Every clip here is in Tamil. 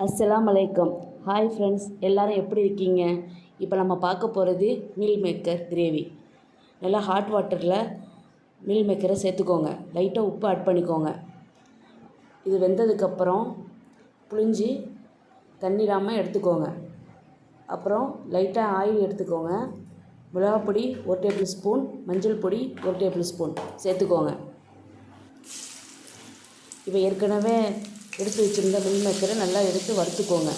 அஸ்ஸலாமு அலைக்கும். ஹாய் ஃப்ரெண்ட்ஸ், எல்லோரும் எப்படி இருக்கீங்க? இப்போ நம்ம பார்க்க போகிறது மீல் மேக்கர் கிரேவி. நல்லா ஹாட் வாட்டரில் மீல் மேக்கரை சேர்த்துக்கோங்க. லைட்டாக உப்பு ஆட் பண்ணிக்கோங்க. இது வெந்ததுக்கப்புறம் புளிஞ்சி தண்ணிடாமல் எடுத்துக்கோங்க. அப்புறம் லைட்டாக ஆயில் எடுத்துக்கோங்க. மிளகாப்பொடி 1 டேபிள் ஸ்பூன், மஞ்சள் பொடி 1 டேபிள் ஸ்பூன் சேர்த்துக்கோங்க. இப்போ ஏற்கனவே எடுத்து வச்சுருந்த மீல் மேக்கரை நல்லா எடுத்து வறுத்துக்கோங்க.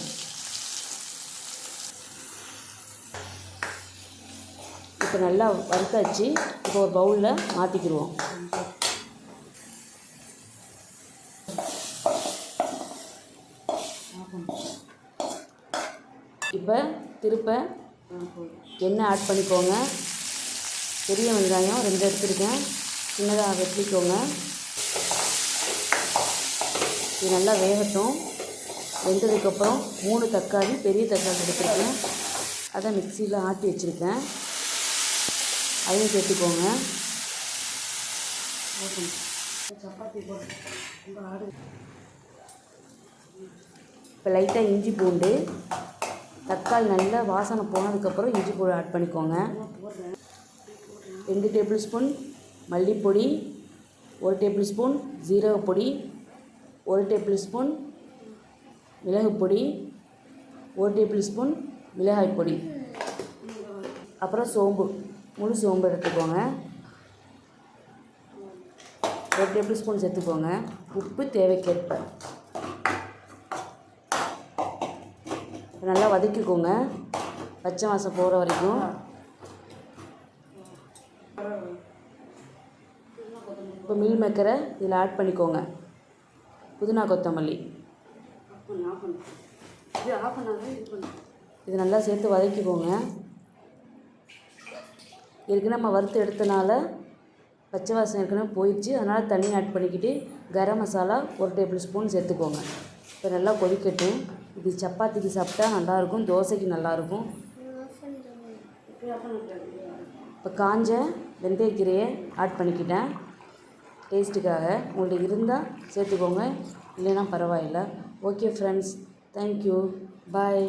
இப்போ நல்லா வறுத்தாச்சு. இப்போ ஒரு பவுலில் மாற்றிக்கிடுவோம். இப்போ திருப்ப எண்ணெய் ஆட் பண்ணிக்கோங்க. பெரிய வெங்காயம் 2 எடுத்துருக்கேன், சின்னதாக வெட்டிக்கோங்க. இது நல்லா வேகட்டும். வெந்ததுக்கப்புறம் 3 தக்காளி, பெரிய தக்காளி எடுத்துருக்கேன், அதை மிக்சியில் ஆட்டி வச்சுருக்கேன், அதையும் சேர்த்துக்கோங்க. இப்போ லைட்டாக இஞ்சி பூண்டு, தக்காளி நல்லா வாசனை போனதுக்கப்புறம் இஞ்சி பூண்டு ஆட் பண்ணிக்கோங்க. 2 டேபிள் ஸ்பூன் மல்லிப்பொடி, 1 டேபிள் ஸ்பூன் ஜீரகப்பொடி, 1 டேபிள் ஸ்பூன் மிளகுப்பொடி, 1 டேபிள் ஸ்பூன் மிளகாய் பொடி, அப்புறம் சோம்பு, முழு சோம்பு எடுத்துக்கோங்க. 1 டேபிள் ஸ்பூன் சேர்த்துக்கோங்க. உப்பு தேவைக்கேற்ப. நல்லா வதக்கிக்கோங்க, பச்சை வாசம் போகிற வரைக்கும். இப்போ மீல் மேக்கரை இதில் ஆட் பண்ணிக்கோங்க. புதினா கொத்தமல்லி இது நல்லா சேர்த்து வதக்கிக்கோங்க. ஏற்கனவே நம்ம வறுத்து எடுத்தனால பச்சை வாசனை ஏற்கனவே போயிடுச்சு, அதனால் தண்ணி ஆட் பண்ணிக்கிட்டு கரம் மசாலா 1 டேபிள் ஸ்பூன் சேர்த்துக்கோங்க. இப்போ நல்லா கொதிக்கட்டும். இது சப்பாத்திக்கு சாப்பிட்டா நல்லாயிருக்கும், தோசைக்கு நல்லாயிருக்கும். இப்போ காஞ்ச வெந்தயக்கீரையை ஆட் பண்ணிக்கிட்டேன் டேஸ்ட்டுக்காக. உங்கள்கிட்ட இருந்தால் சேர்த்துக்கோங்க, இல்லைன்னா பரவாயில்லை. ஓகே ஃப்ரெண்ட்ஸ், தேங்க்யூ, பாய்.